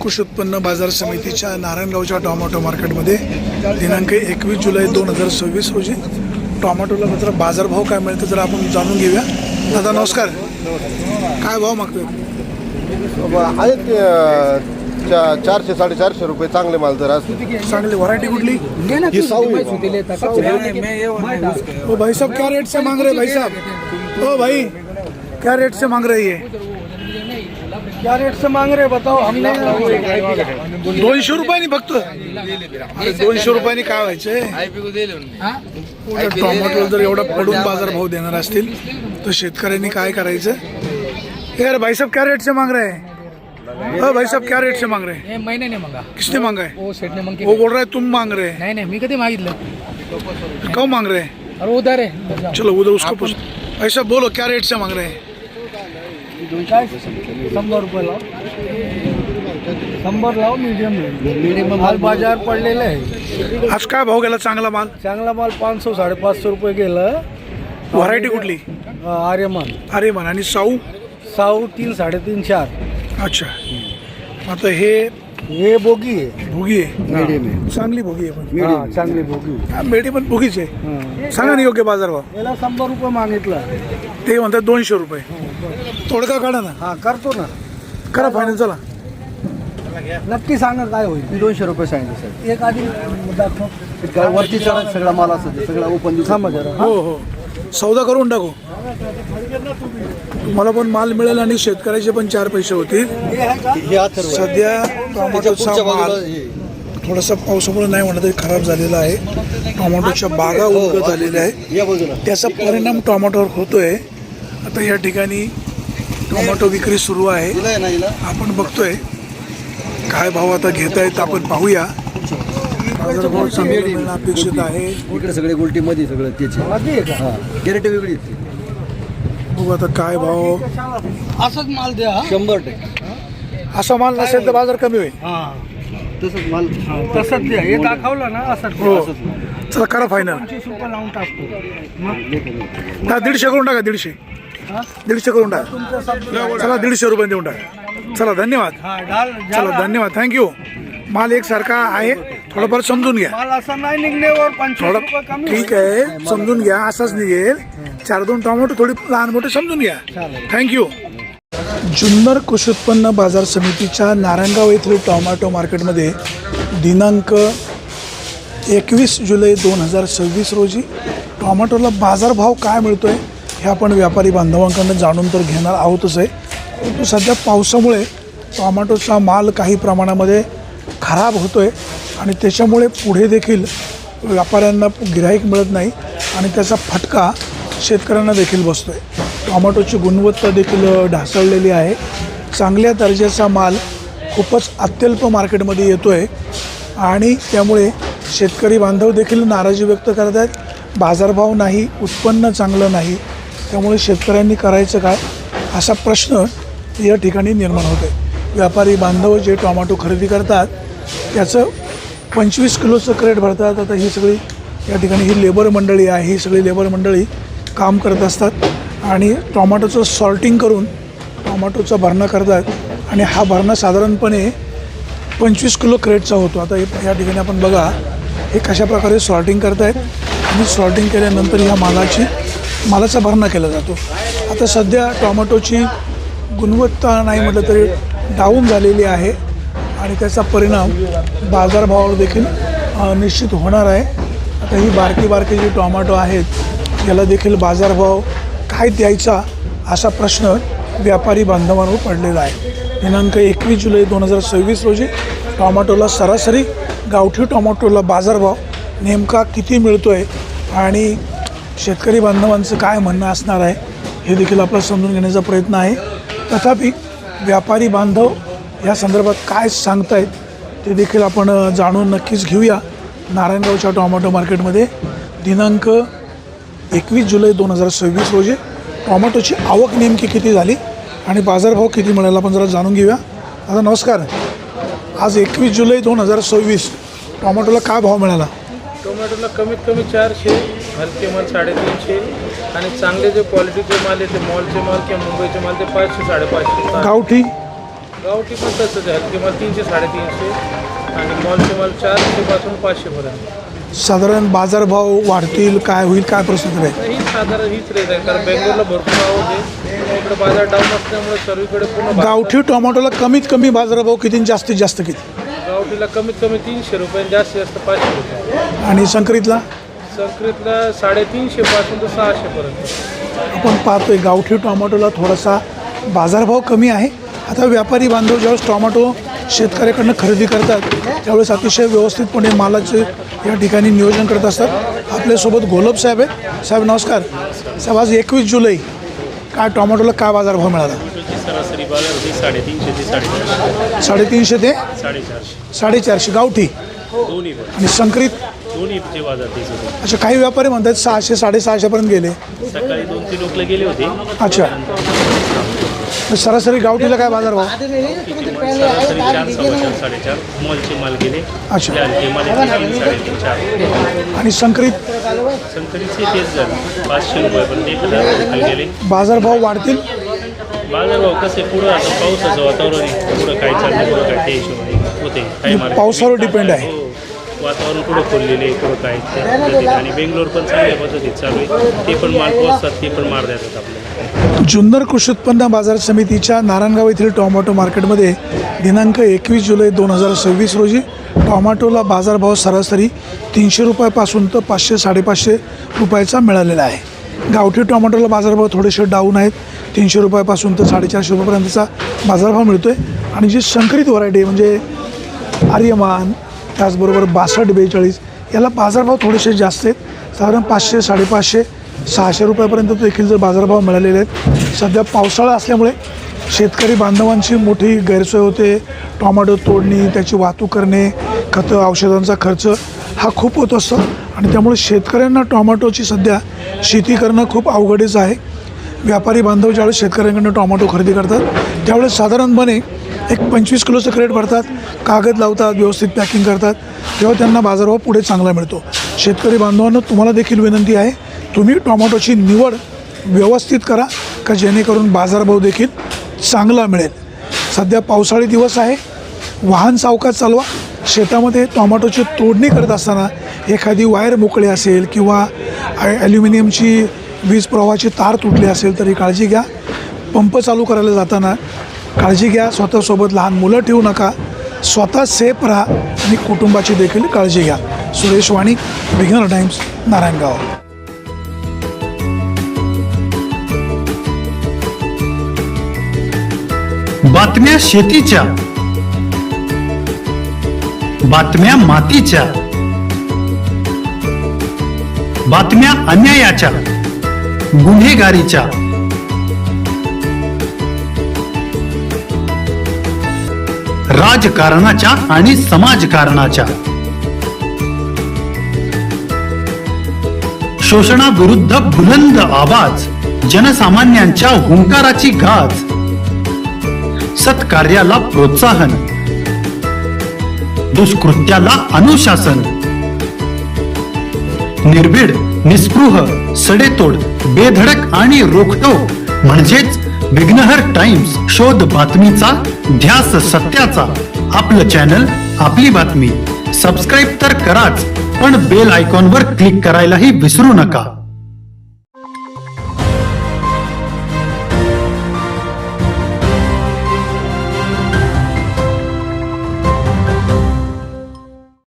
कृषी उत्पन्न बाजार समितीच्या नारायणगावच्या टोमॅटो मार्केटमध्ये दिनांक 21 जुलै 2026 रोजी टोमॅटोला मात्र बाजारभाव काय मिळतो जर आपण जाणून घेऊया. दादा नमस्कार, काय भाव मागतोय? आहेत 400-450 रुपये चांगले माल जर असते. चांगली व्हरायटी कुठली? ही साऊ आहे. ओ भाई साहब क्या रेट से मांग रहे भाई साहब? ओ भाई क्या रेट से मांग रहे ये? क्या रेट से मांग रहे बताओ. हमने 200 रुपयांनी फक्त. 200 रुपयांनी काय व्हायचंय? टोमॅटो जर एवढा पडून बाजार भाव देणार असतील तर शेतकऱ्यांनी काय करायचं? यार भाई साहब क्या रेट से मांग रहे हैं? हाँ भाई साहब क्या रेट से मांग रहे हैं? ये मैंने नहीं मांगा. किसने मांगा है? वो सेठ ने मांग के. वो बोल रहा है तुम मांग रहे हैं. नहीं मी कधी मागितलं. कब मांग रहे हैं? और उधर है. चलो उधर उसको पूछ. भाई साहब बोलो क्या रेट से मांग रहे हैं? 100 रुपये लाव. 100 लाव. मीडियम माल बाजार पडलेला आहे. आज काय भाव गेला चांगला माल? चांगला माल 500-550 रुपये गेलं. व्हरायटी कुठली? आर्यमान. अरे मन आणि साऊ. साऊ 3-3.5-4. अच्छा, आता हे बोगी आहे. भुगी आहे. चांगली भुगी आहे पण. हा चांगली बोगी. मेडी पण भुगीच आहे. सांगा ना योग्य बाजार भाव. याला 100 रुपये मागितलं. ते म्हणतात 200 रुपये. तोडका काढा ना. हा करतो ना. करा फायनल. चला नक्की सांगा काय होईल. 200 रुपये सांगितले सर. एक आधी दाखव. वरती चढत सगळा माल असतो, सगळा ओपन थांबा जरा. हो हो, सौदा करून टाकू. तुम्हाला पण माल मिळेल आणि शेतकऱ्याचे पण 4 पैसे होतील. सध्या टोमॅटोचा माल थोडासा पावसामुळे नाही म्हणत तरी खराब झालेला आहे. टोमॅटोच्या बागा उगत झालेल्या आहे, त्याचा परिणाम टोमॅटोवर होतोय. आता या ठिकाणी टोमॅटो विक्री सुरू आहे. आपण बघतोय काय भाव आता घेत आहेत आपण पाहूया. बाजारभाव चांगले मिळणं अपेक्षित आहे. इकडे सगळे गोल्टी मध्ये सगळं त्याचे कॅरेट वेगळी. बघू आता काय भाव. असंच माल द्या. 100%. असा माल नसेल तर बाजार कमी होईल. तसंच माल तसंच द्या. हे दाखवलं ना असं. हो चला करा फायनल. 25 रुपये लावून टाकतो. 150 करून टाका. 150 करून टाका. चला 150 रुपये देऊन टाका. चला धन्यवाद. चला धन्यवाद, थँक्यू. माल एकसारखा आहे, थोडंफार समजून घ्या. माल असा नाही निघण्यावर 25 रुपये थोडं कमी. ठीक आहे, समजून घ्या. असाच निघेल. 4-2 टोमॅटो थोडी लहान मोठे समजून घ्या. थँक्यू. जुन्नर कृषी उत्पन्न बाजार समितीच्या नारायणगाव येथील टोमॅटो मार्केटमध्ये दिनांक 21 जुलै 2026 रोजी टोमॅटोला बाजारभाव काय मिळतो आहे हे आपण व्यापारी बांधवांकडून जाणून तर घेणार आहोतच आहे. परंतु सध्या पावसामुळे टोमॅटोचा माल काही प्रमाणामध्ये खराब होतो आहे आणि त्याच्यामुळे पुढे देखील व्यापाऱ्यांना गिऱ्हाईक मिळत नाही आणि त्याचा फटका शेतकऱ्यांना देखील बसतो आहे. टोमॅटोची गुणवत्ता देखील ढासळलेली आहे. चांगल्या दर्जाचा माल खूपच अत्यल्प मार्केटमध्ये येतो आहे आणि त्यामुळे शेतकरी बांधव देखील नाराजी व्यक्त करत आहेत. बाजारभाव नाही, उत्पन्न चांगलं नाही, त्यामुळे शेतकऱ्यांनी करायचं काय असा प्रश्न या ठिकाणी निर्माण होतो आहे. व्यापारी बांधव जे टोमॅटो खरेदी करतात त्याचं 25 किलोचं क्रेट भरतात. आता ही सगळी या ठिकाणी ही लेबर मंडळी आहे. ही सगळी लेबर मंडळी काम करत असतात आणि टोमॅटोचं सॉर्टिंग करून टोमॅटोचा भरणा करतात आणि हा भरणा साधारणपणे 25 किलो क्रेटचा होतो. आता या ठिकाणी आपण बघा हे कशा प्रकारे सॉर्टिंग करतायत आणि सॉर्टिंग केल्यानंतर ह्या मालाचा भरणा केला जातो. आता सध्या टोमॅटोची गुणवत्ता नाही म्हटलं तरी डाऊन झालेली आहे आणि त्याचा परिणाम बाजारभावावर देखील निश्चित होणार आहे. आता ही बारकी जी टोमॅटो आहेत याला देखील बाजारभाव काय द्यायचा असा प्रश्न व्यापारी बांधवांवर पडलेला आहे. दिनांक 21 जुलै 2026 रोजी टोमॅटोला सरासरी गावठी टोमॅटोला बाजारभाव नेमका किती मिळतो आहे आणि शेतकरी बांधवांचं काय म्हणणं असणार आहे हे देखील आपल्याला समजून घेण्याचा प्रयत्न आहे. तथापि व्यापारी बांधव या संदर्भात काय सांगतायत ते देखील आपण जाणून नक्कीच घेऊया. नारायणगावच्या टोमॅटो मार्केटमध्ये दिनांक 21 जुलै 2026 रोजी टोमॅटोची आवक नेमकी किती झाली आणि बाजारभाव किती मिळाला आपण जरा जाणून घेऊया. आता नमस्कार. आज 21 जुलै 2026 टोमॅटोला काय भाव मिळाला? टोमॅटोला कमीत कमी 400, हलके माल 350 आणि चांगले जे क्वालिटीचे माल आहे ते मॉलचे माल किंवा मुंबईचे माल ते 500-550. गावठी गावठी पण तसंच आहे. हलके माल 300 350 आणि मॉलचे माल 400 पासून 500 पर्यंत. साधारण बाजारभाव वाढतील, काय होईल, काय परिस्थिती आहे? ही साधारण हीच रेट आहे, कारण बेंगलोरला भरपूर भाव होते, इकडे बाजार डाऊन असल्यामुळे सर्वीकडे पूर्ण गावठी टोमॅटोला कमीत कमी बाजारभाव किती, जास्तीत जास्त किती? गावठीला कमीत कमी 300 रुपये, जास्तीत जास्त 500 रुपये. आणि संकरितला संक्रितला 350 पासून तर 600 पर्यंत. आपण पाहतोय गावठी टोमॅटोला थोडासा बाजारभाव कमी आहे. आता व्यापारी बांधव ज्यावेळेस टोमॅटो शेतकऱ्याकडनं खरेदी करतात त्यावेळेस अतिशय व्यवस्थितपणे मालाचे या ठिकाणी नियोजन करत असतात. आपल्यासोबत घोलप साहेब आहेत. साहेब नमस्कार. साहेब आज 21 जुलै, काय टोमॅटोला काय बाजारभाव मिळाला? सरासरी बाजार होती 350 ते 450. 350 ते 450 450 गावठी दोन्ही पण, आणि संकरित. दोन्हीचे बाजार तेच होते. अच्छा, काही व्यापारी म्हणतात 600 650 पर्यंत गेले. सकाळी 2-3 लोकले गेले होते. अच्छा, सरासरी गावठीला काय बाजारभाव? सरासरी 4 4 4.5 मॉलचे माल गेले. अच्छा. हलके माल 3 3.5 4. आणि संकरित संकरीचे तेच झालं 500 रुपयापर्यंत 1000 गेले. बाजारभाव वाढतील? बाजारभाव कसे पुढं आता पावसाचं वातावरण आहे, पुढं काय चाललं पुढं काय ते हिशोबाने होते. काही मार्केट पावसावर डिपेंड आहे. हो, वातावरण पुढं खोललेले पुढं काय त्या पद्धतीने. आणि बेंगलोर पण चांगल्या पद्धतीत चालू आहे, ते पण माल पोचतात, ते पण मार देतात आपल्याला. जुन्नर कृषी उत्पन्न बाजार समितीच्या नारायणगाव येथील टोमॅटो मार्केटमध्ये दिनांक 21 जुलै 2026 रोजी टोमॅटोला बाजारभाव सरासरी 300 रुपयापासून तर 500 550 रुपयाचा मिळालेला आहे. गावठी टोमॅटोला बाजारभाव थोडेसे डाऊन आहेत. 300 रुपयापासून तर 450 रुपयापर्यंतचा बाजारभाव मिळतो आहे. आणि जी संकरित व्हरायटी म्हणजे आर्यमान, त्याचबरोबर 62 42 याला बाजारभाव थोडेसे जास्त आहेत. साधारण 500 550 600 रुपयापर्यंत देखील जर बाजारभाव मिळालेले आहेत. सध्या पावसाळा असल्यामुळे शेतकरी बांधवांची मोठी गैरसोय होते. टोमॅटो तोडणी, त्याची वाहतूक करणे, खतं औषधांचा खर्च हा खूप होत असतो आणि त्यामुळे शेतकऱ्यांना टोमॅटोची सध्या शेती करणं खूप अवघडच आहे. व्यापारी बांधव ज्यावेळेस शेतकऱ्यांकडून टोमॅटो खरेदी करतात त्यावेळेस साधारणपणे एक 25 किलोचं क्रेट भरतात, कागद लावतात, व्यवस्थित पॅकिंग करतात, तेव्हा त्यांना बाजारभाव पुढे चांगला मिळतो. शेतकरी बांधवांना तुम्हाला देखील विनंती आहे, तुम्ही टोमॅटोची निवड व्यवस्थित करा का जेणेकरून बाजारभाव देखील चांगला मिळेल. सध्या पावसाळी दिवस आहे, वाहन सावकाश चालवा. शेतामध्ये टोमॅटोची तोडणी करत असताना एखादी वायर मोकळी असेल किंवा ॲल्युमिनियमची वीज प्रवाहाची तार तुटली असेल तरी काळजी घ्या. पंप चालू करायला जाताना काळजी घ्या. स्वतःसोबत लहान मुलं ठेवू नका. स्वतः सेफ राहा आणि कुटुंबाची देखील काळजी घ्या. सुरेश वाणी, विघ्नर टाइम्स, नारायणगाव. बातम्या शेतीच्या, बातम्या मातीच्या, बातम्या अन्यायाच्या, गुन्हेगारीच्या, राजकारणाच्या आणि समाजकारणाच्या, शोषणाविरुद्ध बुलंद आवाज, जनसामान्यांच्या हुंकाराची गाज, सत्कार्याला प्रोत्साहन, दुष्कृत्याला अनुशासन, निर्भीड, निस्पृह, सडेतोड, बेधडक आणि रोखटोक म्हणजेच विघ्नहर टाइम्स. शोध बातमीचा, ध्यास सत्याचा. आपलं चॅनल, आपली बातमी. सबस्क्राईब तर कराच, पण बेल आयकॉनवर क्लिक करायलाही विसरू नका.